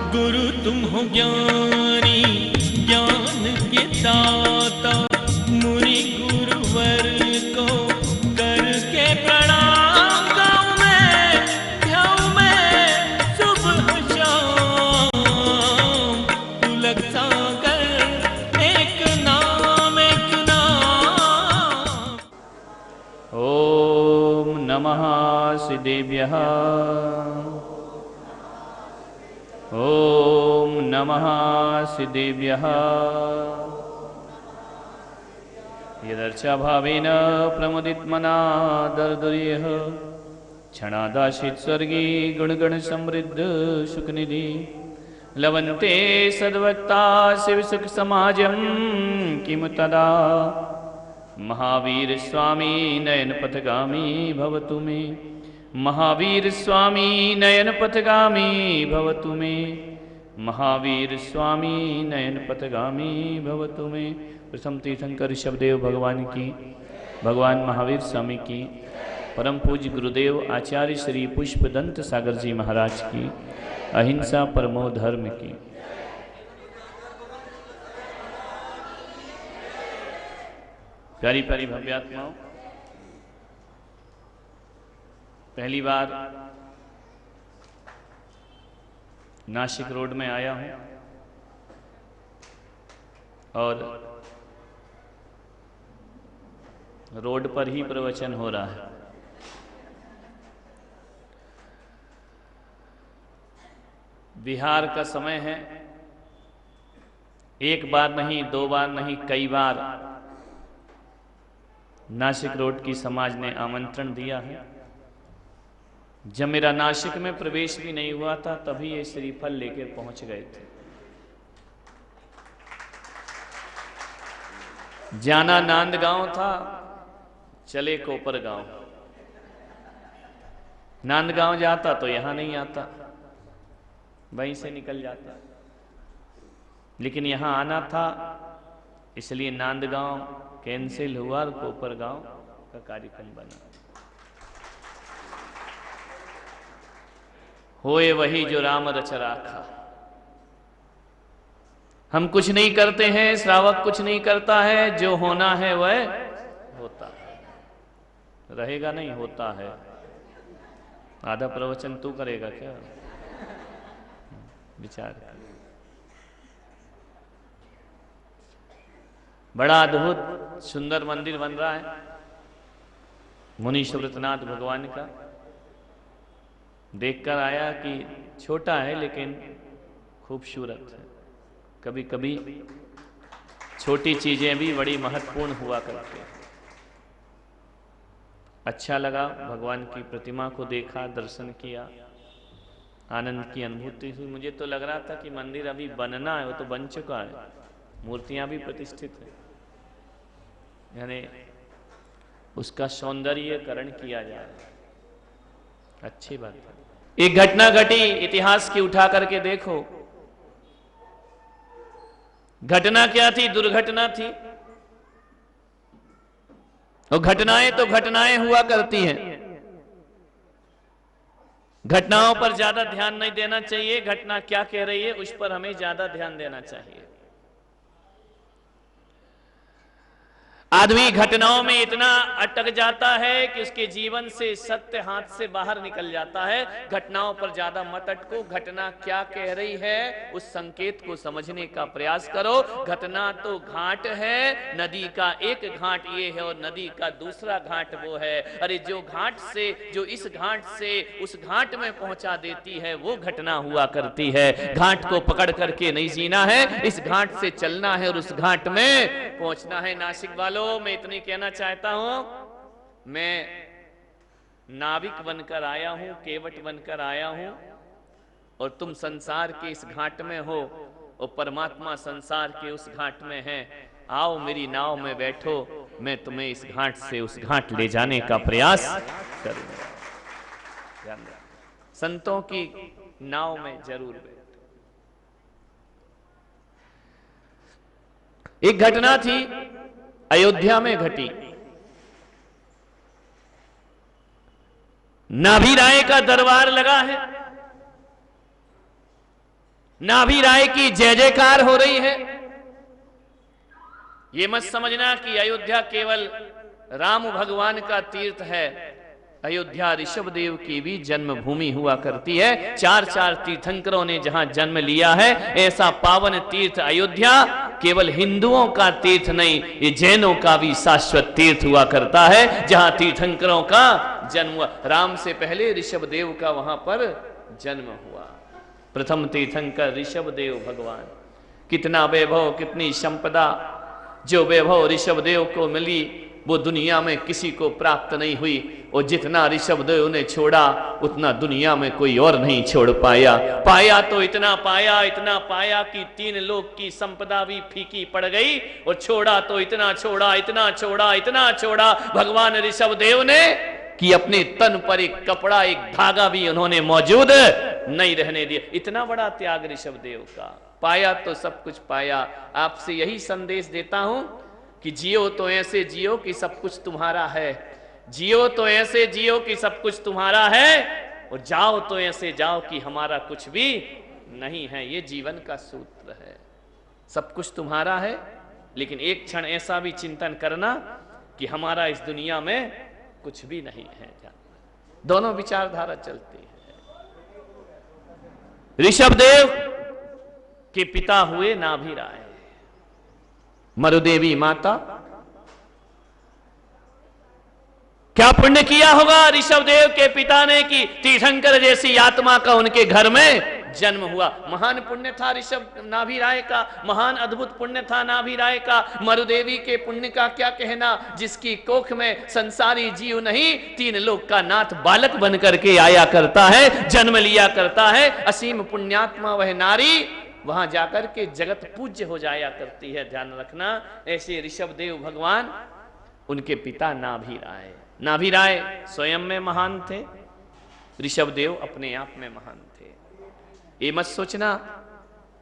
गुरु तुम हो ज्ञानी ज्ञान के दाता, मुनि गुरुवर को करके प्रणाम। गाऊं मैं ध्याऊं मैं सुबह शाम, तुलक सागर एक नाम एक नाम। ओम नमः श्रीदेव्यः। ओम नमः श्रीदेव्यः। यदर्चाभावेन प्रमुदितमना दर्दुर्यः, क्षणादाशित स्वर्गी गुणगण समृद्ध सुखनिधि, लवन्ते सद्वक्ता शिव सुख समाजं किम तदा। महावीर स्वामी नयन पथगामी भवतु मे, महावीर स्वामी नयन पथगामी भवतु मे, महावीर स्वामी नयन पथगामी भवतु मे। प्रथम तीर्थंकर ऋषभदेव भगवान की, भगवान महावीर स्वामी की, परम पूज्य गुरुदेव आचार्य श्री पुष्पदंत सागर जी महाराज की, अहिंसा परमो धर्म की। प्यारी प्यारी भव्यात्माओं, पहली बार नासिक रोड में आया हूं और रोड पर ही प्रवचन हो रहा है। बिहार का समय है, एक बार नहीं, दो बार नहीं, कई बार नासिक रोड की समाज ने आमंत्रण दिया है। जब मेरा नासिक में प्रवेश भी नहीं हुआ था तभी ये श्रीफल लेकर पहुंच गए थे। जाना नांदगांव था, चले कोपर गांव। नांदगांव जाता तो यहां नहीं आता, वहीं से निकल जाता, लेकिन यहां आना था इसलिए नांदगांव कैंसिल हुआ और कोपर गांव का कार्यक्रम बना। होए वही जो राम रच राखा। हम कुछ नहीं करते हैं, श्रावक कुछ नहीं करता है, जो होना है वह होता है, रहेगा नहीं होता है। आधा प्रवचन तू करेगा क्या? विचार कर। बड़ा अद्भुत सुंदर मंदिर बन रहा है मुनि सुव्रतनाथ भगवान का। देखकर आया कि छोटा है लेकिन खूबसूरत है। कभी कभी छोटी चीजें भी बड़ी महत्वपूर्ण हुआ करती हैं। अच्छा लगा, भगवान की प्रतिमा को देखा, दर्शन किया, आनंद की अनुभूति हुई। मुझे तो लग रहा था कि मंदिर अभी बनना है, वो तो बन चुका है, मूर्तियां भी प्रतिष्ठित है, यानी उसका सौंदर्यकरण किया जा रहा है। अच्छी बात है। एक घटना घटी, इतिहास की उठा करके देखो। घटना क्या थी? दुर्घटना थी। और घटनाएं तो घटनाएं हुआ करती हैं, घटनाओं पर ज्यादा ध्यान नहीं देना चाहिए। घटना क्या कह रही है उस पर हमें ज्यादा ध्यान देना चाहिए। आदमी घटनाओं में इतना अटक जाता है कि उसके जीवन से सत्य हाथ से बाहर निकल जाता है। घटनाओं पर ज्यादा मत अटको। घटना क्या कह रही है उस संकेत को समझने का प्रयास करो। घटना तो घाट है, नदी का एक घाट ये है और नदी का दूसरा घाट वो है। अरे जो घाट से, जो इस घाट से उस घाट में पहुंचा देती है वो घटना हुआ करती है। घाट को पकड़ करके नहीं जीना है, इस घाट से चलना है और उस घाट में पहुंचना है। नासिक वालों, मैं इतनी कहना चाहता हूं, मैं नाविक बनकर आया हूं, केवट बनकर आया हूं, और तुम संसार के इस घाट में हो और परमात्मा संसार के उस घाट में है। आओ मेरी नाव में बैठो, मैं तुम्हें इस घाट से उस घाट ले जाने का प्रयास करूंगा। संतों की नाव में जरूर बैठो। एक घटना थी, अयोध्या में घटी। नाभि राय का दरबार लगा है। नाभि राय की जय जयकार हो रही है। ये मत समझना कि अयोध्या केवल राम भगवान का तीर्थ है। अयोध्या ऋषभदेव की भी जन्मभूमि हुआ करती है। चार चार तीर्थंकरों ने जहां जन्म लिया है, ऐसा पावन तीर्थ अयोध्या केवल हिंदुओं का तीर्थ नहीं, ये जैनों का भी शाश्वत तीर्थ हुआ करता है, जहां तीर्थंकरों का जन्म हुआ। राम से पहले ऋषभदेव का वहां पर जन्म हुआ। प्रथम तीर्थंकर ऋषभदेव भगवान। कितना वैभव, कितनी संपदा, जो वैभव ऋषभदेव को मिली वो दुनिया में किसी को प्राप्त नहीं हुई। और जितना ऋषभदेव ने छोड़ा उतना दुनिया में कोई और नहीं छोड़ पाया। पाया तो इतना पाया कि 3 लोक की संपदा भी फीकी पड़ गई। और छोड़ा तो इतना छोड़ा भगवान ऋषभदेव ने कि अपने तन पर एक कपड़ा, एक धागा भी उन्होंने मौजूद नहीं रहने दिया। इतना बड़ा त्याग ऋषभदेव का। पाया तो सब कुछ पाया। आपसे यही संदेश देता हूं कि जियो तो ऐसे जियो कि सब कुछ तुम्हारा है, जियो तो ऐसे जियो कि सब कुछ तुम्हारा है, और जाओ तो ऐसे जाओ कि हमारा कुछ भी नहीं है। ये जीवन का सूत्र है। सब कुछ तुम्हारा है, लेकिन एक क्षण ऐसा भी चिंतन करना कि हमारा इस दुनिया में कुछ भी नहीं है। दोनों विचारधारा चलती है। ऋषभदेव के पिता हुए नाभि राय, मरुदेवी माता। क्या पुण्य किया होगा ऋषभदेव के पिता ने कि तीर्थंकर जैसी आत्मा का उनके घर में जन्म हुआ। महान पुण्य था ऋषभ नाभि राय का, महान अद्भुत पुण्य था नाभि राय का। मरुदेवी के पुण्य का क्या कहना, जिसकी कोख में संसारी जीव नहीं 3 लोक का नाथ बालक बन करके आया करता है, जन्म लिया करता है। असीम पुण्यात्मा वह नारी वहां जाकर के जगत पूज्य हो जाया करती है। ध्यान रखना। ऐसे ऋषभदेव भगवान, उनके पिता नाभि राय। नाभि राय स्वयं में महान थे, ऋषभदेव अपने आप में महान थे। ये मत सोचना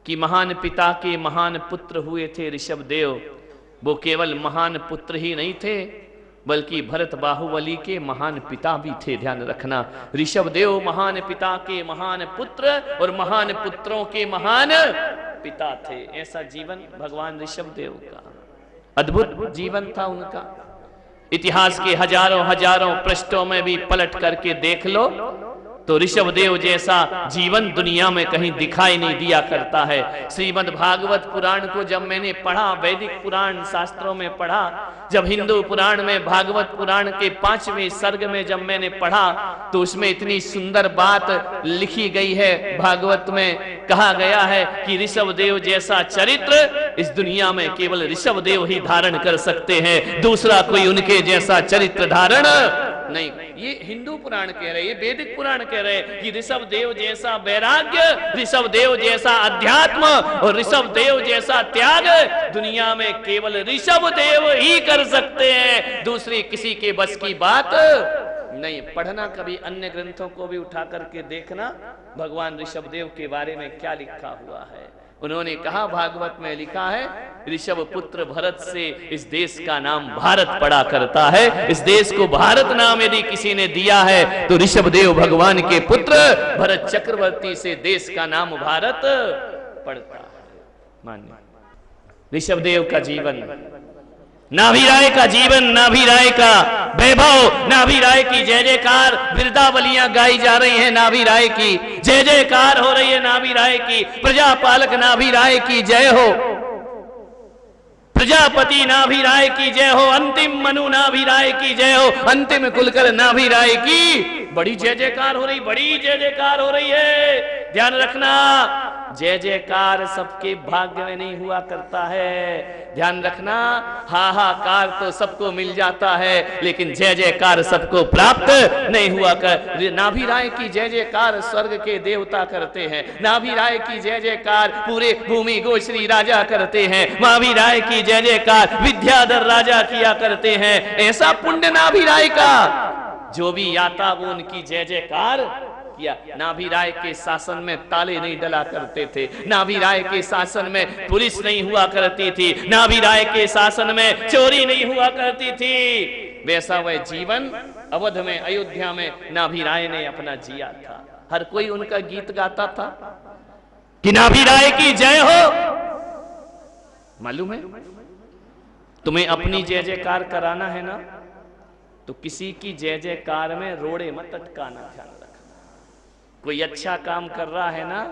कि महान पिता के महान पुत्र हुए थे ऋषभदेव। वो केवल महान पुत्र ही नहीं थे, बल्कि भरत बाहुबली के महान पिता भी थे। ध्यान रखना। ऋषभदेव महान पिता के महान पुत्र और महान पुत्रों के महान पिता थे। ऐसा जीवन भगवान ऋषभदेव का अद्भुत जीवन था उनका। इतिहास के हजारों पृष्ठों में भी पलट करके देख लो तो ऋषभदेव जैसा जीवन दुनिया में कहीं दिखाई नहीं दिया करता है। श्रीमद् भागवत पुराण को जब मैंने पढ़ा, वैदिक पुराण शास्त्रों में पढ़ा, जब हिंदू पुराण में भागवत पुराण के 5वें सर्ग में जब मैंने पढ़ा, तो उसमें इतनी सुंदर बात लिखी गई है। भागवत में कहा गया है कि ऋषभदेव जैसा चरित्र इस दुनिया में केवल ऋषभदेव ही धारण कर सकते हैं, दूसरा कोई उनके जैसा चरित्र धारण नहीं। ये हिंदू पुराण कह रहे, ये वैदिक पुराण कह रहे कि ऋषभदेव जैसा वैराग्य, ऋषभदेव जैसा अध्यात्म और ऋषभदेव जैसा त्याग दुनिया में केवल ऋषभदेव ही कर सकते हैं, दूसरी किसी के बस की बात नहीं। पढ़ना कभी अन्य ग्रंथों को भी उठा करके देखना, भगवान ऋषभदेव के बारे में क्या लिखा हुआ है। उन्होंने कहा, भागवत में लिखा है, ऋषभ पुत्र भरत से इस देश का नाम भारत पड़ा करता है। इस देश को भारत नाम यदि किसी ने दिया है तो ऋषभदेव भगवान के पुत्र भरत चक्रवर्ती से देश का नाम भारत पड़ता है। मानिए ऋषभदेव का जीवन, नाभि राय का जीवन, नाभि राय का वैभव, नाभि राय की जय जयकार, बिरदावलियां गाई जा रही हैं, नाभि राय की जय जयकार हो रही है, नाभि राय की। प्रजापालक नाभि राय की जय हो, प्रजापति नाभि राय की जय हो, अंतिम मनु नाभि राय की जय हो, अंतिम कुलकर नाभि राय की बड़ी जय जयकार हो रही, बड़ी जय जयकार हो रही है। ध्यान रखना, जय जयकार सबके भाग्य में नहीं हुआ करता है। ध्यान रखना, हाहाकार तो सबको मिल जाता है, लेकिन जय जयकार सबको प्राप्त नहीं हुआ कर। नाभि राय की जय जयकार स्वर्ग के देवता करते हैं, नाभि राय की जय जयकार पूरे भूमि गोश्री राजा करते हैं, नाभि राय की जय जयकार विद्याधर राजा किया करते हैं। ऐसा पुण्य नाभि राय का, जो भी आता वो उनकी जय जयकार किया। नाभि राय के शासन में ताले नहीं डला करते थे, नाभि राय के शासन में पुलिस नहीं हुआ करती थी, नाभि राय के शासन में चोरी नहीं हुआ करती थी। वैसा वह जीवन अवध में, अयोध्या में नाभि राय ने अपना जिया था। हर कोई उनका गीत गाता था। कि नाभि राय की जय हो। मालूम है तुम्हें अपनी जय जयकार कराना है ना, तो किसी की जय जयकार में रोड़े मत अटकाना, ध्यान रखना। कोई अच्छा काम कर रहा है ना,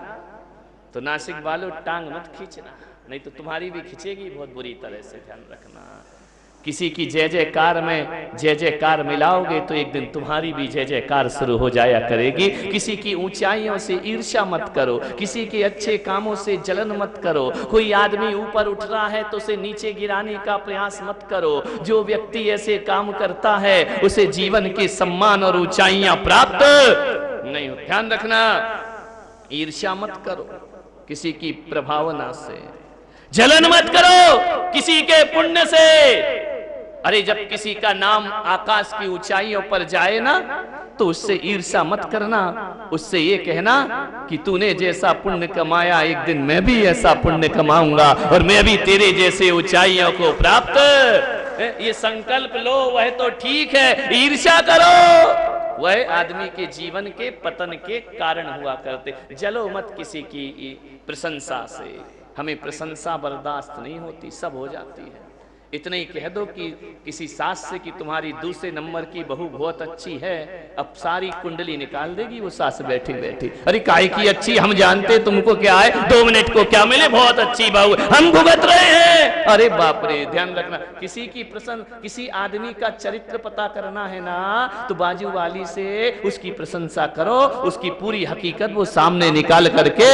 तो नासिक वालों टांग मत खींचना, नहीं तो तुम्हारी भी खींचेगी बहुत बुरी तरह से, ध्यान रखना। किसी की जय जयकार में जय जयकार मिलाओगे तो एक दिन तुम्हारी भी जय जयकार शुरू हो जाया करेगी। किसी की ऊंचाइयों से ईर्ष्या मत करो, किसी के अच्छे कामों से जलन मत करो। कोई आदमी ऊपर उठ रहा है तो उसे नीचे गिराने का प्रयास मत करो। जो व्यक्ति ऐसे काम करता है उसे जीवन के सम्मान और ऊंचाइयां प्राप्त नहीं हो। ध्यान रखना, ईर्ष्या मत करो किसी की प्रभावना से, जलन मत करो किसी के पुण्य से। अरे जब किसी का नाम आकाश की ऊंचाइयों पर जाए ना, तो उससे ईर्ष्या मत करना, उससे ये कहना कि तूने जैसा पुण्य कमाया एक दिन मैं भी ऐसा पुण्य कमाऊंगा और मैं भी तेरे जैसे ऊंचाइयों को प्राप्त। ये संकल्प लो, वह तो ठीक है। ईर्ष्या करो वह आदमी के जीवन के पतन के कारण हुआ करते। जलो मत किसी की प्रशंसा से, हमें प्रशंसा बर्दाश्त नहीं होती, सब हो जाती है। इतने ही कह दो कि किसी सास से कि तुम्हारी दूसरे नंबर की बहू बहुत अच्छी है, अब सारी कुंडली निकाल देगी वो सास बैठी बैठी। अरे काय की अच्छी, हम जानते तुमको क्या है, 2 मिनट को क्या मिले, बहुत अच्छी बहू, हम भुगत रहे हैं। अरे बाप रे, ध्यान रखना। किसी की किसी आदमी का चरित्र पता करना है ना, तो बाजू वाली से उसकी प्रशंसा करो, उसकी पूरी हकीकत वो सामने निकाल करके।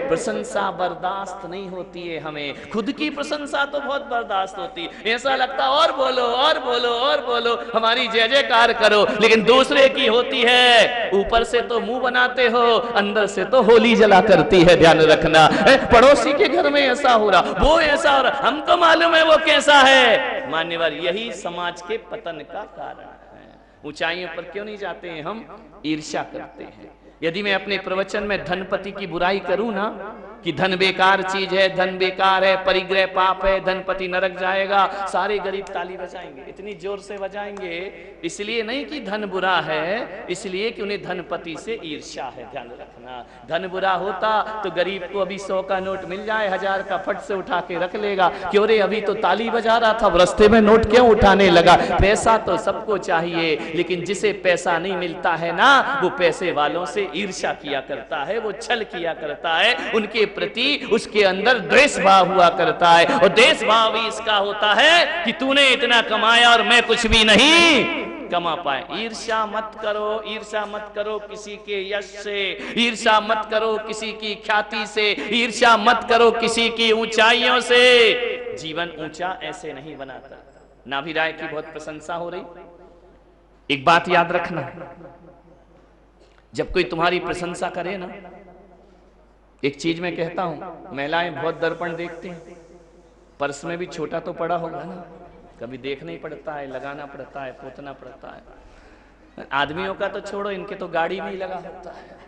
प्रशंसा बर्दाश्त नहीं होती है हमें, खुद की प्रशंसा तो बहुत बर्दाश्त होती है। ऐसा लगता और बोलो और बोलो और बोलो, हमारी जय जयकार करो, लेकिन दूसरे की होती है, ऊपर से तो मुंह बनाते हो, अंदर से तो होली जला करती है। ध्यान रखना, पड़ोसी के घर में ऐसा हो रहा, वो ऐसा हो रहा, हमको मालूम है वो कैसा है। मान्यवर, यही समाज के पतन का कारण है। ऊंचाइयों पर क्यों नहीं जाते हैं हम? ईर्ष्या करते हैं। यदि मैं अपने प्रवचन में धनपति की बुराई करूं ना, कि धन बेकार चीज है, धन बेकार है, परिग्रह पाप है, धनपति नरक जाएगा, सारे गरीब ताली बजाएंगे, इतनी जोर से बजाएंगे। इसलिए नहीं कि धन बुरा है, इसलिए कि उन्हें धनपति से ईर्ष्या है। ध्यान रखना, धन बुरा होता तो गरीब को अभी 100 का नोट मिल जाए, 1000 का फट से उठा के रख लेगा। क्यों रे, अभी तो ताली बजा रहा था, रास्ते में नोट क्यों उठाने लगा? पैसा तो सबको चाहिए, लेकिन जिसे पैसा नहीं मिलता है ना, वो पैसे वालों से ईर्ष्या किया करता है, वो छल किया करता है, उनके प्रति उसके अंदर द्वेष भाव हुआ करता है। और द्वेष भाव भी इसका होता है कि तूने इतना कमाया और मैं कुछ भी नहीं कमा पाए। ईर्ष्या मत करो, ईर्ष्या मत करो किसी के यश से, ईर्ष्या मत करो किसी की ख्याति से, ईर्ष्या मत करो किसी की ऊंचाइयों से। जीवन ऊंचा ऐसे नहीं बनाता। नाभि राय की बहुत प्रशंसा हो रही। एक बात याद रखना, जब कोई तुम्हारी प्रशंसा करे ना, एक चीज मैं कहता हूं, महिलाएं बहुत दर्पण देखती हैं, पर्स में भी छोटा तो पड़ा होगा ना, कभी देखना ही पड़ता है, लगाना पड़ता है, पोतना पड़ता है। आदमियों का तो छोड़ो, इनके तो गाड़ी में ही लगा होता है।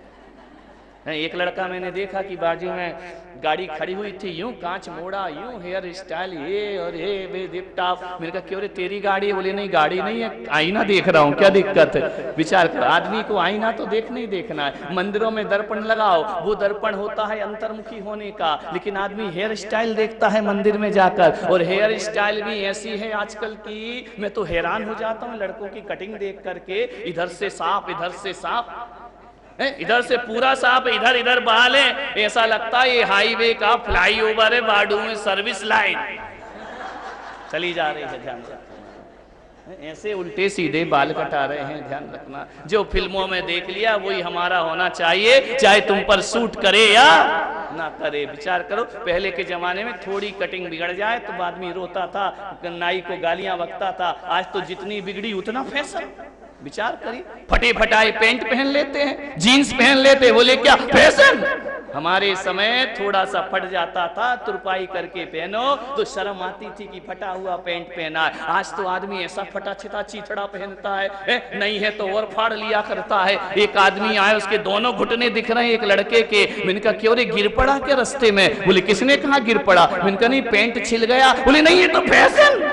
एक लड़का मैंने देखा कि बाजू में गाड़ी खड़ी हुई थी, यूं कांच मोड़ा, यूं हेयर स्टाइल, ये और ये बेदिप-टाप। मैंने कहा क्यों रे, तेरी गाड़ी है? बोले नहीं, गाड़ी नहीं है, आईना देख रहा हूं, क्या दिक्कत है? विचार कर, आदमी को आईना तो देखना ही देखना है। मंदिरों में दर्पण लगाओ, वो दर्पण होता है अंतर्मुखी होने का, लेकिन आदमी हेयर स्टाइल देखता है मंदिर में जाकर, और हेयर स्टाइल भी ऐसी है आजकल की, मैं तो हैरान हो जाता हूँ लड़कों की कटिंग देख करके। इधर से सांप, इधर से सांप, इधर से पूरा सांप, इधर इधर बाल है। ऐसा लगता है ये हाईवे का फ्लाईओवर है, बाडू में सर्विस लाइन चली जा रही है। ध्यान रखना, ऐसे उल्टे सीधे बाल कटा रहे हैं। ध्यान रखना, जो फिल्मों में देख लिया वही हमारा होना चाहिए, चाहे तुम पर सूट करे या ना करे। विचार करो, पहले के जमाने में थोड़ी कटिंग बिगड़ जाए तो आदमी रोता था, नाई को गालियां बकता था। आज तो जितनी बिगड़ी उतना फैशन। विचार करिए, फटे फटाए पैंट पहन लेते हैं, जीन्स पहन लेते हैं, बोले क्या फैशन। हमारे समय थोड़ा सा फट जाता था, तुरपाई करके पहनो तो शर्म आती थी कि फटा हुआ पैंट पहना है। आज तो आदमी ऐसा फटा छिटा चीथड़ा पहनता है, नहीं है तो और फाड़ लिया करता है। एक आदमी आए, उसके दोनों घुटने दिख रहे हैं एक लड़के के। मैंने कहा क्यों रे, गिर पड़ा क्या रास्ते में? बोले किसने कहा गिर पड़ा? मैंने कहा नहीं, पैंट छिल गया। बोले नहीं, ये तो फैशन।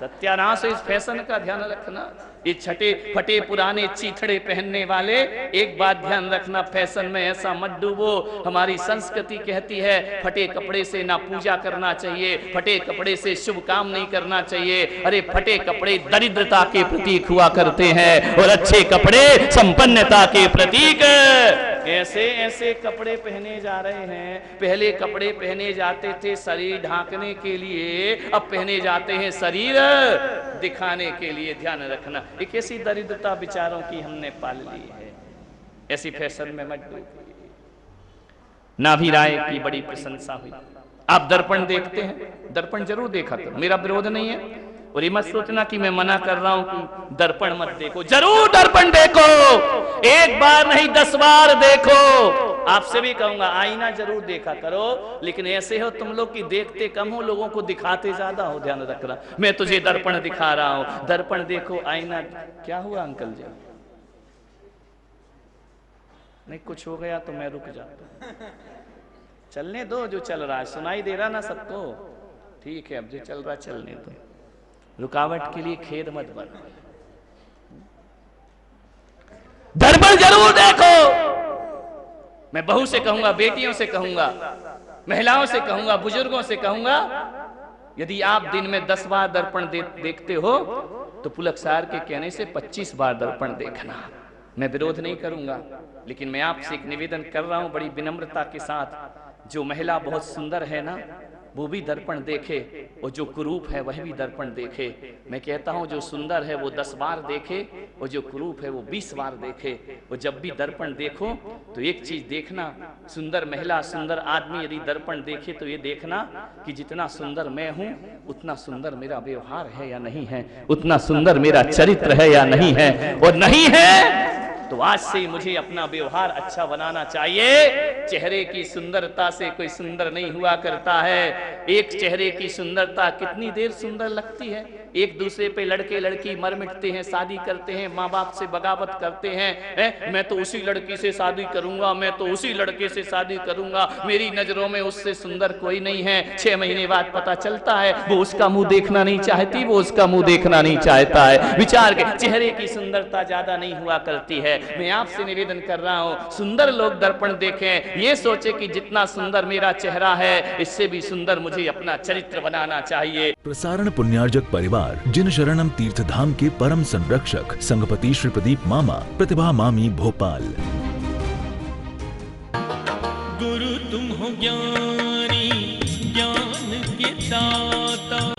सत्यानाश है इस फैशन का, ध्यान रखना। ये छटे फटे पुराने चीथड़े पहनने वाले, एक बात ध्यान रखना, फैशन में ऐसा मत डूबो। हमारी संस्कृति कहती है फटे कपड़े से ना पूजा करना चाहिए, फटे कपड़े से शुभ काम नहीं करना चाहिए। अरे फटे कपड़े दरिद्रता के प्रतीक हुआ करते हैं और अच्छे कपड़े संपन्नता के प्रतीक। ऐसे ऐसे कपड़े पहने जा रहे हैं। पहले कपड़े पहने जाते थे शरीर ढांकने के लिए, अब पहने जाते हैं शरीर दिखाने के लिए। ध्यान रखना, एक ऐसी दरिद्रता विचारों की हमने पाल ली है। ऐसी फैशन में मत डूबिए। नाभि राय की बड़ी प्रशंसा हुई। आप दर्पण देखते हैं, दर्पण जरूर देखा करो, मेरा विरोध नहीं है। और ये मत सोचना कि मैं मना कर रहा हूं कि दर्पण मत देखो, जरूर दर्पण देखो, एक बार नहीं 10 बार देखो। आपसे भी कहूंगा आईना जरूर देखा करो, लेकिन ऐसे हो तुम लोग कि देखते कम हो, लोगों को दिखाते ज्यादा हो। ध्यान रखना, मैं तुझे दर्पण दिखा रहा हूं, दर्पण देखो, आईना। क्या हुआ अंकल जी? नहीं कुछ हो गया तो मैं रुक जाता हूं। चलने दो, जो चल रहा है सुनाई दे रहा ना सबको, ठीक है। अब जो चल रहा चलने दो, रुकावट के लिए खेद मत बनो। दर्पण जरूर देखो। मैं बहू से कहूंगा, बेटियों से कहूंगा, महिलाओं से कहूंगा, बुजुर्गों से कहूंगा, यदि आप दिन में 10 बार दर्पण देखते हो तो पुलक सार के कहने से 25 बार दर्पण देखना। मैं विरोध नहीं करूंगा, लेकिन मैं आपसे एक निवेदन कर रहा हूं बड़ी विनम्रता के साथ। जो महिला बहुत सुंदर है ना, वो भी दर्पण देखे, और जो कुरूप है वह भी दर्पण देखे। मैं कहता हूं जो सुंदर है वो 10 बार देखे, और जो कुरूप है वो 20 बार देखे। और जब भी दर्पण देखो तो एक चीज देखना, सुंदर महिला, सुंदर आदमी यदि दर्पण देखे तो ये देखना कि जितना सुंदर मैं हूं उतना सुंदर मेरा व्यवहार है या नहीं है, उतना सुंदर मेरा चरित्र है या नहीं है। और नहीं है तो आज से मुझे अपना व्यवहार अच्छा बनाना चाहिए। चेहरे की सुंदरता से कोई सुंदर नहीं हुआ करता है। एक चेहरे की सुंदरता कितनी देर सुंदर लगती है। एक दूसरे पे लड़के लड़की मर मिटते हैं, शादी करते हैं, माँ बाप से बगावत करते हैं। मैं तो उसी लड़की से शादी करूंगा, मैं तो उसी लड़के से शादी करूंगा, मेरी नजरों में उससे सुंदर कोई नहीं है। 6 महीने बाद पता चलता है वो उसका मुंह देखना नहीं चाहती, वो उसका मुंह देखना नहीं चाहता है। विचार के चेहरे की सुंदरता ज्यादा नहीं हुआ करती है। मैं आपसे निवेदन कर रहा हूं, सुंदर लोग दर्पण देखें, ये सोचे कि जितना सुंदर मेरा चेहरा है इससे भी सुंदर मुझे अपना चरित्र बनाना चाहिए। प्रसारण पुण्यार्जक परिवार जिन शरणम तीर्थधाम के परम संरक्षक संघपति श्री प्रदीप मामा, प्रतिभा मामी, भोपाल। गुरु तुम हो ज्ञानी, ज्ञान के दाता,